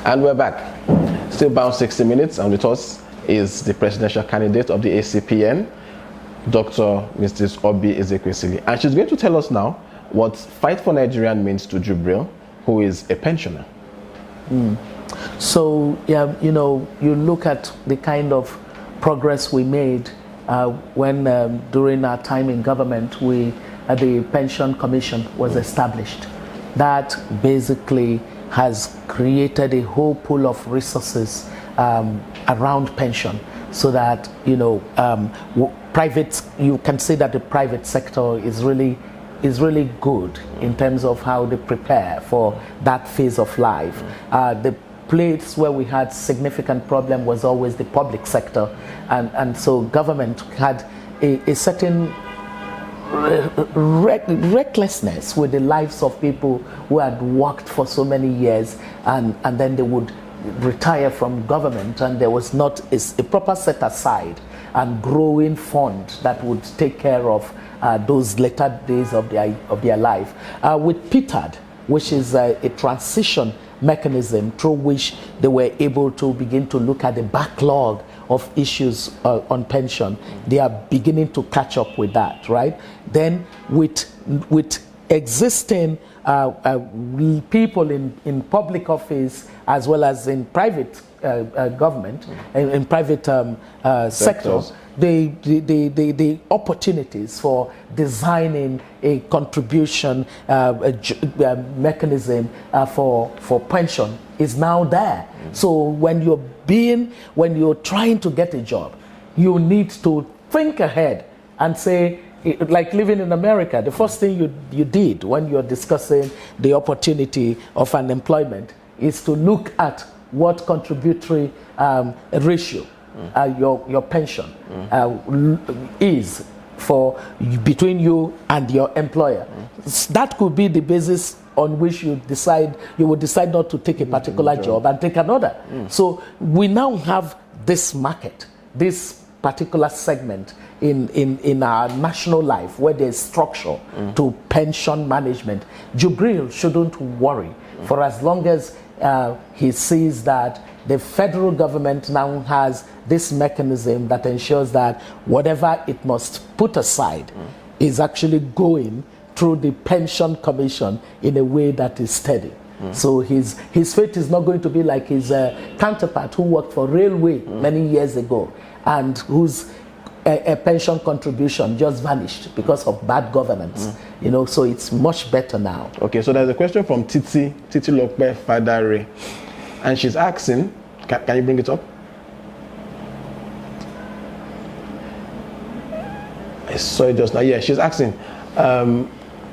And we're back. Still bound 60 minutes, and with us is the presidential candidate of the ACPN, Dr. Mrs. Oby Ezekwesili. And she's going to tell us now what Fight for Nigerian means to Jubril, who is a pensioner. So, yeah, you know, you look at the kind of progress we made when during our time in government, the Pension Commission was established. That basically has created a whole pool of resources around pension, so that, you know, you can say that the private sector is really good in terms of how they prepare for that phase of life. The place where we had significant problem was always the public sector, and so government had a certain recklessness with the lives of people who had worked for so many years, and then they would retire from government, and there was not a proper set aside and growing fund that would take care of those later days of their life. With PTAD, which is a transition mechanism through which they were able to begin to look at the backlog of issues on pension. They are beginning to catch up with that, right? Then with existing people in public office as well as in private government, in private sectors, the opportunities for designing a contribution mechanism for pension is now there. So when you're trying to get a job, you need to think ahead and say, like living in America, the first thing you did when you're discussing the opportunity of unemployment is to look at what contributory ratio your pension is for between you and your employer. That could be the basis on which you would decide not to take a particular job and take another. So we now have this market, this particular segment in our national life where there's structure to pension management. Jubril shouldn't worry for as long as he sees that the federal government now has this mechanism that ensures that whatever it must put aside is actually going through the pension commission in a way that is steady. So his fate is not going to be like his counterpart who worked for railway many years ago and whose a pension contribution just vanished because of bad governance. You know, so it's much better now. Okay, so there's a question from Titi Lokpe Fadare, and she's asking, can you bring it up? I saw it just now. Yeah, she's asking,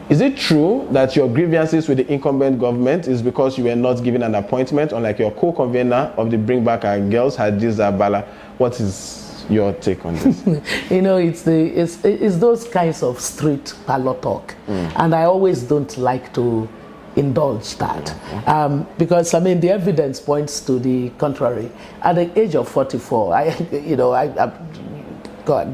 is it true that your grievances with the incumbent government is because you were not given an appointment, unlike your co-convener of the Bring Back Our Girls, Hadiza Bala? What is your take on this? You know, it's those kinds of street parlor talk, and I always don't like to indulge that because I mean the evidence points to the contrary. At the age of 44,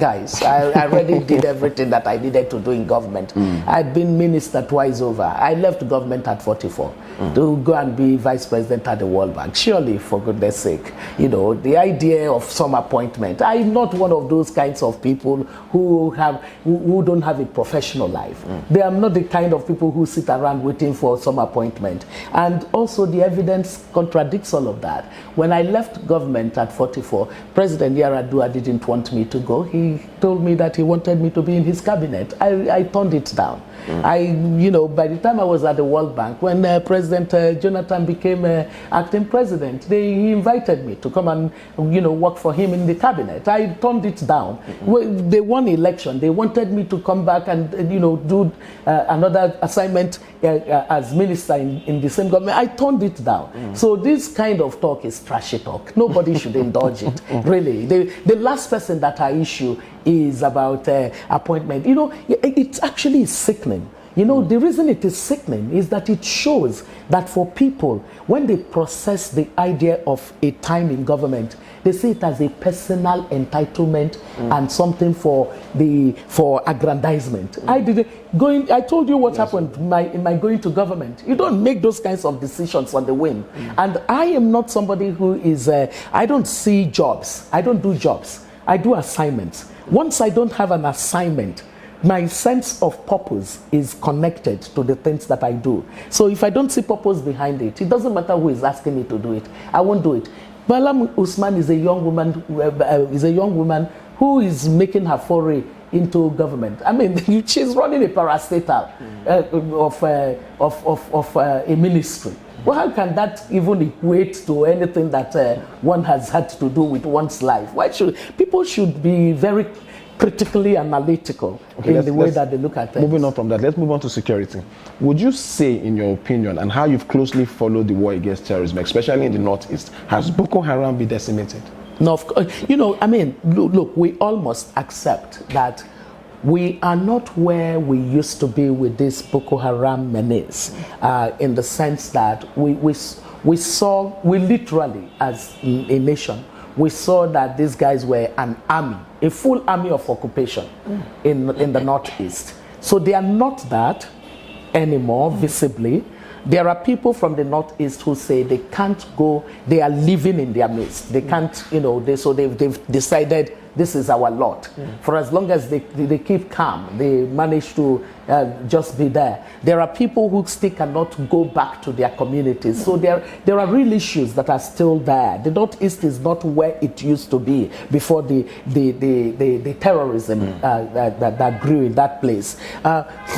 guys, I already did everything that I needed to do in government. I'd been minister twice over. I left government at 44 to go and be vice president at the World Bank. Surely, for goodness sake, you know, the idea of some appointment. I'm not one of those kinds of people who don't have a professional life. They are not the kind of people who sit around waiting for some appointment. And also the evidence contradicts all of that. When I left government at 44, President Yar'Adua didn't want me to go. He told me that he wanted me to be in his cabinet. I turned it down. By the time I was at the World Bank, when President Jonathan became acting president, he invited me to come and, work for him in the cabinet. I turned it down. They won election. They wanted me to come back and, do another assignment as minister in the same government. I turned it down. So this kind of talk is trashy talk. Nobody should indulge it, really. The last person that I issue is about appointment. It's actually sickening You know, the reason it is sickening is that it shows that for people, when they process the idea of a time in government, they see it as a personal entitlement and something for aggrandizement. I told you what happened in my going to government. You don't make those kinds of decisions on the whim. And I am not somebody who is, I don't see jobs. I don't do jobs. I do assignments. Once I don't have an assignment, my sense of purpose is connected to the things that I do. So if I don't see purpose behind it, it doesn't matter who is asking me to do it. I won't do it. Balam Usman is a young woman who is making her foray into government. I mean, she's running a parastatal of a ministry. Well, how can that even equate to anything that one has had to do with one's life? People should be very critically analytical in the way that they look at things. Moving on from that, let's move on to security. Would you say, in your opinion, and how you've closely followed the war against terrorism, especially in the Northeast, has Boko Haram been decimated? No, of course. You know, I mean, look, we all must accept that we are not where we used to be with this Boko Haram menace, in the sense that we literally, as a nation, we saw that these guys were an army, a full army of occupation in the Northeast. So they are not that anymore, visibly. There are people from the Northeast who say they can't go, they are living in their midst. They can't, you know, they've decided this is our lot. For as long as they keep calm, they manage to just be there. There are people who still cannot go back to their communities. So there are real issues that are still there. The Northeast is not where it used to be before the terrorism that grew in that place.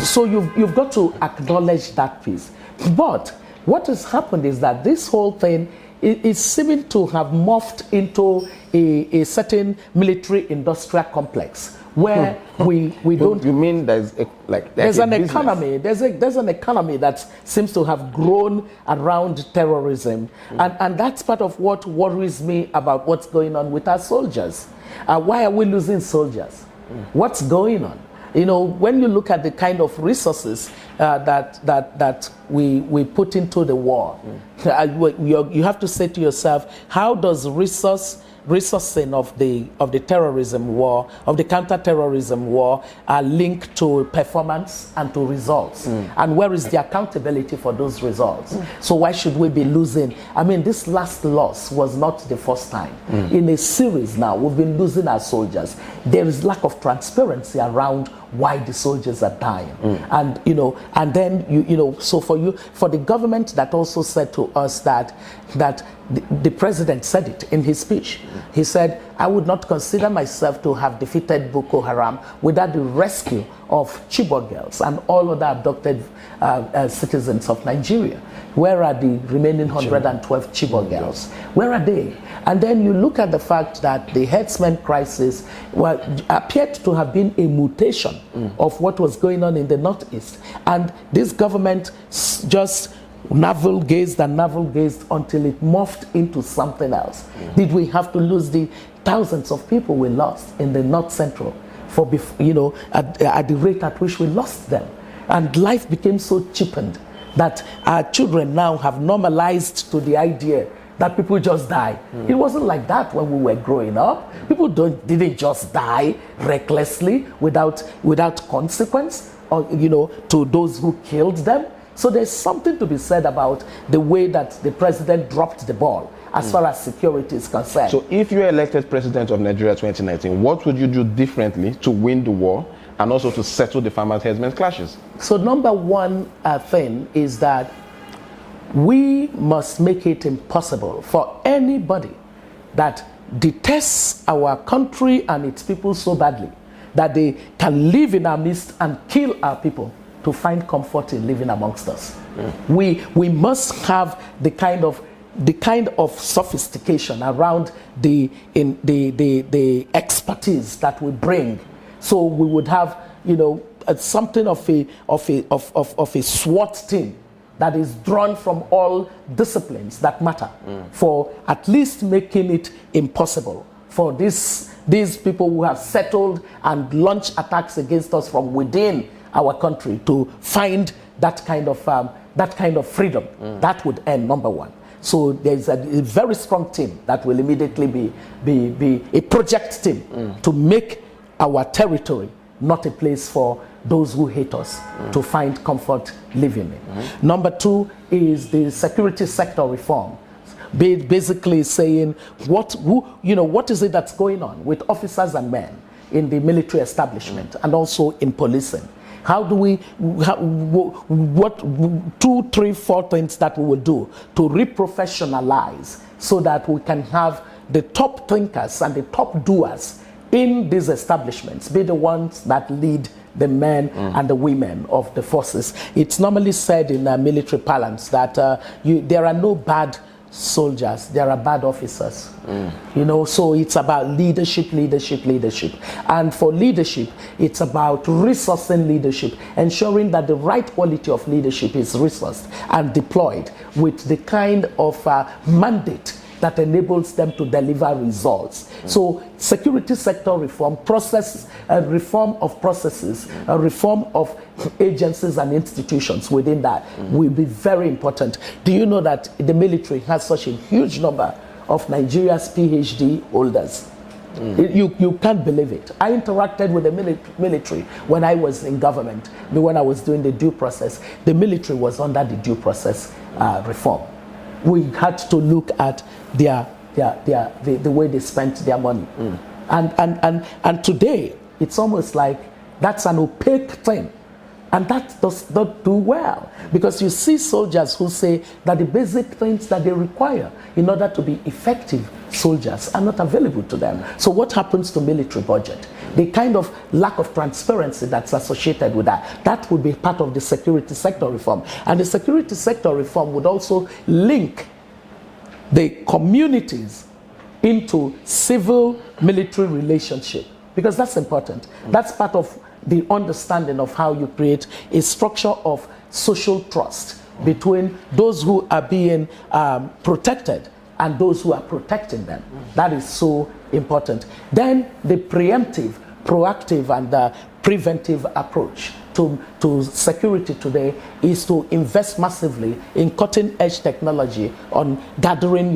So you've got to acknowledge that piece. But what has happened is that this whole thing is seeming to have morphed into a certain military-industrial complex where we don't. You mean there's an economy? There's an economy that seems to have grown around terrorism, and that's part of what worries me about what's going on with our soldiers. Why are we losing soldiers? What's going on? You know, when you look at the kind of resources that we put into the war, you have to say to yourself, how does resourcing of the terrorism war, of the counter-terrorism war, are linked to performance and to results? And where is the accountability for those results? So why should we be losing? I mean, this last loss was not the first time. In a series now, we've been losing our soldiers. There is lack of transparency around why the soldiers are dying. And, you know, and then, you know, so for the government that also said to us that the president said it in his speech. He said, I would not consider myself to have defeated Boko Haram without the rescue of Chibok girls and all other abducted citizens of Nigeria. Where are the remaining 112 Chibok girls? Where are they? And then you look at the fact that the herdsmen crisis appeared to have been a mutation of what was going on in the Northeast. And this government just navel-gazed until it morphed into something else. Did we have to lose the thousands of people we lost in the North Central at the rate at which we lost them? And life became so cheapened that our children now have normalized to the idea that people just die. It wasn't like that when we were growing up. People didn't just die recklessly without consequence, or to those who killed them. So there's something to be said about the way that the president dropped the ball as far as security is concerned. So if you were elected president of Nigeria 2019, what would you do differently to win the war and also to settle the farmers-herdsmen clashes? So number one thing is that we must make it impossible for anybody that detests our country and its people so badly that they can live in our midst and kill our people to find comfort in living amongst us. We must have the kind of sophistication around the expertise that we bring. So we would have something of a SWAT team that is drawn from all disciplines that matter for at least making it impossible for these people who have settled and launched attacks against us from within our country to find that kind of freedom. That would end, number one. So there's a very strong team that will immediately be a project team to make our territory not a place for those who hate us to find comfort living in. Number two is the security sector reform. Basically saying what is it that's going on with officers and men in the military establishment and also in policing. How do we, what 2, 3, 4 things that we will do to reprofessionalize so that we can have the top thinkers and the top doers in these establishments be the ones that lead the men and the women of the forces. It's normally said in military parlance that there are no bad soldiers, there are bad officers. So it's about leadership. And for leadership, it's about resourcing leadership, ensuring that the right quality of leadership is resourced and deployed with the kind of mandate that enables them to deliver results. So security sector reform, reform of processes, reform of agencies and institutions within that will be very important. Do you know that the military has such a huge number of Nigeria's PhD holders? You can't believe it. I interacted with the military when I was in government, when I was doing the due process. The military was under the due process reform. We had to look at the way they spent their money. And today, it's almost like that's an opaque thing. And that does not do well, because you see soldiers who say that the basic things that they require in order to be effective soldiers are not available to them. So what happens to military budget? The kind of lack of transparency that's associated with that would be part of the security sector reform. And the security sector reform would also link the communities into civil-military relationship, because that's important. That's part of the understanding of how you create a structure of social trust between those who are being protected and those who are protecting them. That is so important. Then the preemptive, proactive, and preventive approach to security today is to invest massively in cutting-edge technology on gathering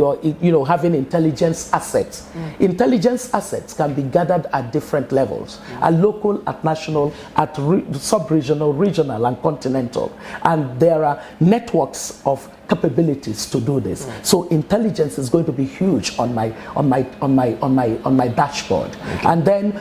having intelligence assets. Intelligence assets can be gathered at different levels, at local, at national, at sub-regional, regional, and continental. And there are networks of capabilities to do this. So intelligence is going to be huge on my dashboard. And then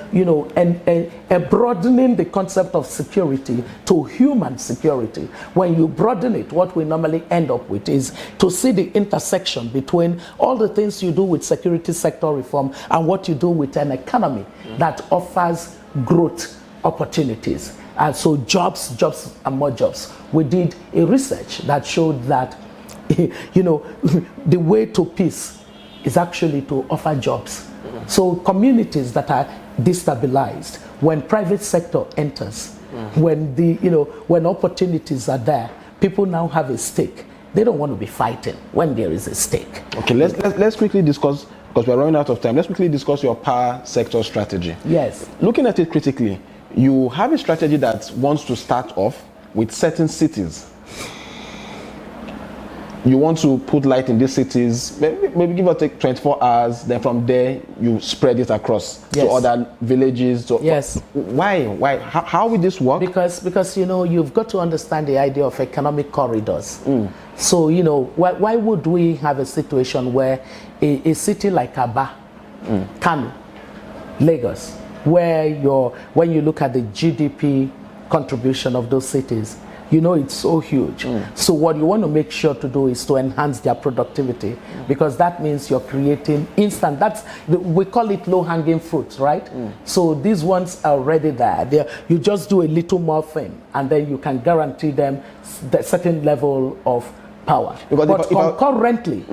broadening the concept of security to human security. When you broaden it, what we normally end up with is to see the intersection between all the things you do with security sector reform and what you do with an economy that offers growth opportunities. And so jobs and more jobs. We did a research that showed that the way to peace is actually to offer jobs. So communities that are destabilized, when private sector enters, when opportunities are there, people now have a stake. They don't want to be fighting when there is a stake. Okay, let's quickly discuss, because we're running out of time. Let's quickly discuss your power sector strategy. Yes. Looking at it critically, you have a strategy that wants to start off with certain cities. You want to put light in these cities, maybe give or take 24 hours, then from there you spread it across to other villages. Yes. Why? How will this work? Because you've got to understand the idea of economic corridors. So why would we have a situation where a city like Aba, Kano, Lagos, where when you look at the GDP contribution of those cities, it's so huge. So what you want to make sure to do is to enhance their productivity, because that means you're creating instant. We call it low-hanging fruit, right? So these ones are already there. You just do a little more thing, and then you can guarantee them a certain level of power. But concurrently,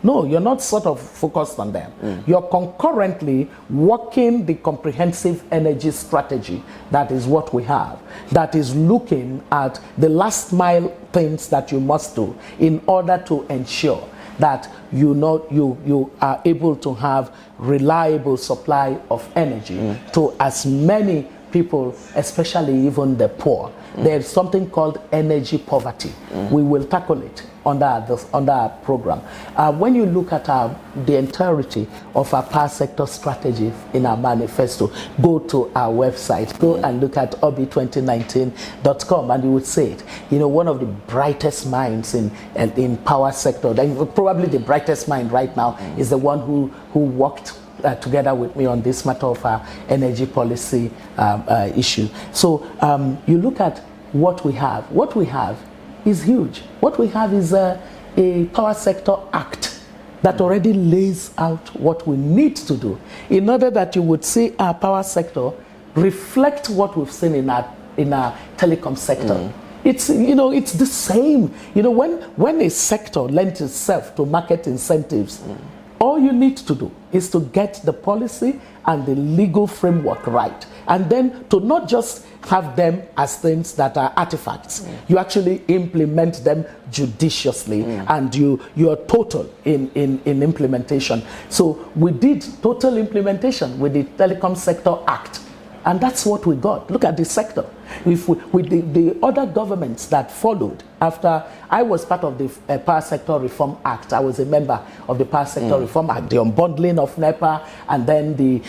no, you're not sort of focused on them. You're concurrently working the comprehensive energy strategy. That is what we have. That is looking at the last mile things that you must do in order to ensure that you are able to have reliable supply of energy to as many people, especially even the poor. There's something called energy poverty. We will tackle it under our program. When you look at the entirety of our power sector strategy in our manifesto, go to our website, go and look at oby2019.com, and you would see it. You know, one of the brightest minds in power sector, probably the brightest mind right now, is the one who worked together with me on this matter of our energy policy issue. So you look at what we have. What we have is huge. What we have is a Power Sector Act that already lays out what we need to do in order that you would see our power sector reflect what we've seen in our telecom sector. It's, you know, it's the same. You know, when a sector lends itself to market incentives, all you need to do is to get the policy and the legal framework right, and then to not just have them as things that are artifacts. You actually implement them judiciously, and you are total in implementation. So we did total implementation with the Telecom Sector Act, and that's what we got. Look at the sector. If with the other governments that followed after, I was part of the Power Sector Reform Act. I was a member of the Power Sector Reform Act, the unbundling of NEPA, and then the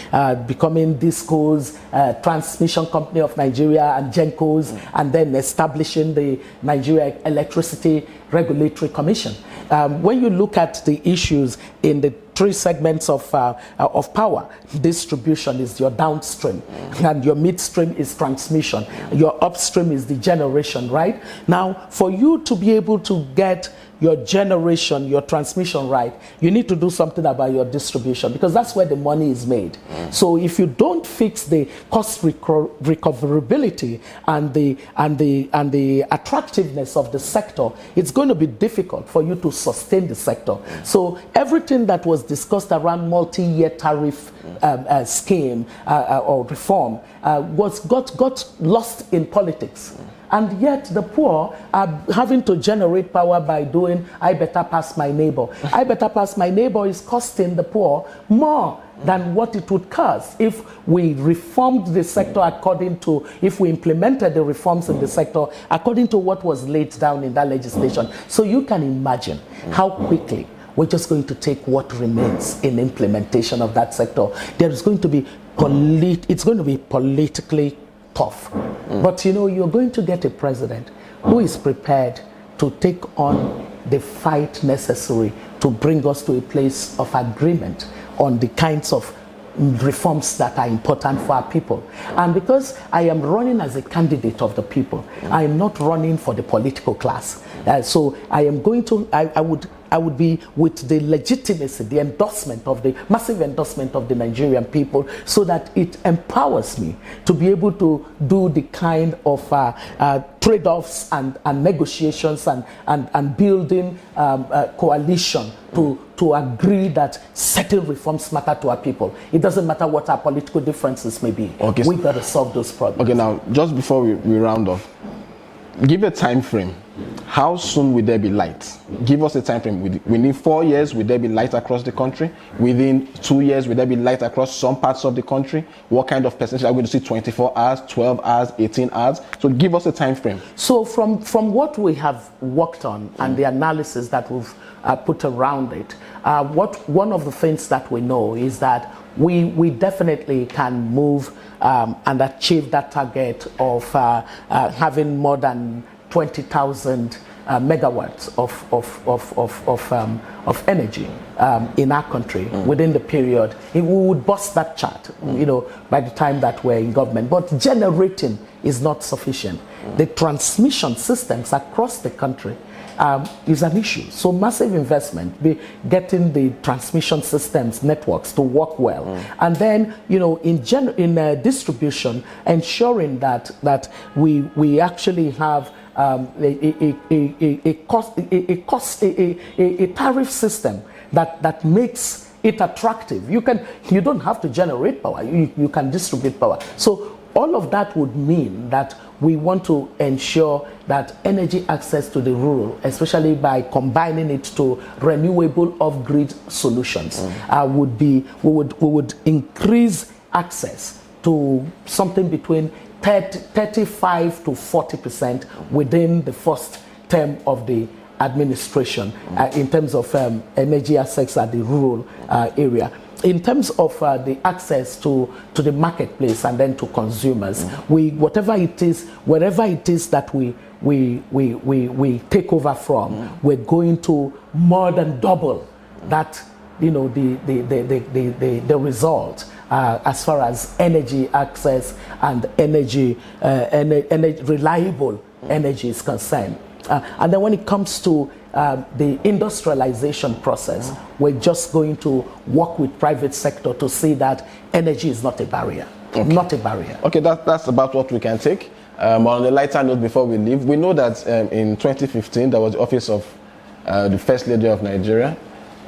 becoming DISCO's Transmission Company of Nigeria and GENCO's, and then establishing the Nigeria Electricity Regulatory Commission. When you look at the issues in the three segments of power, distribution is your downstream, and your midstream is transmission, your upstream is the generation, right? Now, for you to be able to get your generation, your transmission right, you need to do something about your distribution, because that's where the money is made. So if you don't fix the cost recoverability and the attractiveness of the sector, it's going to be difficult for you to sustain the sector. So everything that was discussed around multi-year tariff scheme or reform got lost in politics. And yet the poor are having to generate power by doing, I better pass my neighbor. I better pass my neighbor is costing the poor more than what it would cost if we reformed the sector according to, if we implemented the reforms in the sector according to what was laid down in that legislation. So you can imagine how quickly we're just going to take what remains in implementation of that sector. There is going to be, it's going to be politically tough. But you know, you're going to get a president who is prepared to take on the fight necessary to bring us to a place of agreement on the kinds of reforms that are important for our people. And because I am running as a candidate of the people, I am not running for the political class. So I am going to, I would be with the legitimacy, the endorsement of the massive endorsement of the Nigerian people, so that it empowers me to be able to do the kind of trade-offs and negotiations and building coalition to agree that certain reforms matter to our people. It doesn't matter what our political differences may be. Okay. We've got to solve those problems. Okay, now, just before we round off, give a time frame. How soon will there be light? Give us a time frame. Within 4 years, will there be light across the country? Within 2 years, will there be light across some parts of the country? What kind of percentage? Are we going to see 24 hours, 12 hours, 18 hours? So give us a time frame. So from what we have worked on and the analysis that we've put around it, one of the things that we know is that we definitely can move and achieve that target of having more than 20,000 megawatts of energy in our country within the period. We would bust that chart, you know, by the time that we're in government. But generating is not sufficient. The transmission systems across the country is an issue. So massive investment, getting the transmission systems, networks to work well, and then, you know, in distribution, ensuring that we actually have a tariff system that makes it attractive. You don't have to generate power. You can distribute power. So all of that would mean that we want to ensure that energy access to the rural, especially by combining it to renewable off-grid solutions, we would increase access to something between 35 to 40% within the first term of the administration in terms of energy access at the rural area. In terms of the access to the marketplace and then to consumers, whatever it is, wherever it is that we take over from, we're going to more than double that, the result as far as energy access and reliable energy is concerned. And then when it comes to the industrialization process, we're just going to work with private sector to see that energy is not a barrier. Okay. Not a barrier. Okay, that's about what we can take. On a lighter note, before we leave, we know that in 2015 there was the office of the First Lady of Nigeria.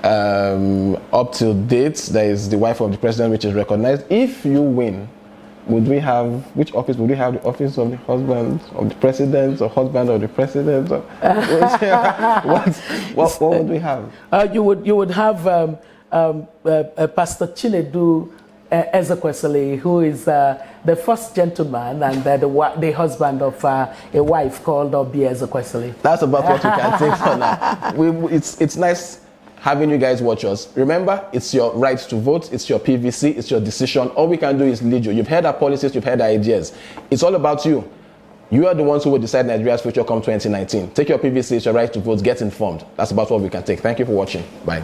Up till date, there is the wife of the president, which is recognized. If you win, which office would we have? The office of the husband of the president, or husband of the president? What would we have? You would have Pastor Chinedu Ezekwesili, who is the first gentleman and the husband of a wife called Oby Ezekwesili. That's about what we can take for now. It's nice having you guys watch us. Remember, it's your right to vote, it's your PVC, it's your decision. All we can do is lead you. You've heard our policies, you've heard our ideas. It's all about you. You are the ones who will decide Nigeria's future come 2019. Take your PVC, it's your right to vote, get informed. That's about what we can take. Thank you for watching. Bye.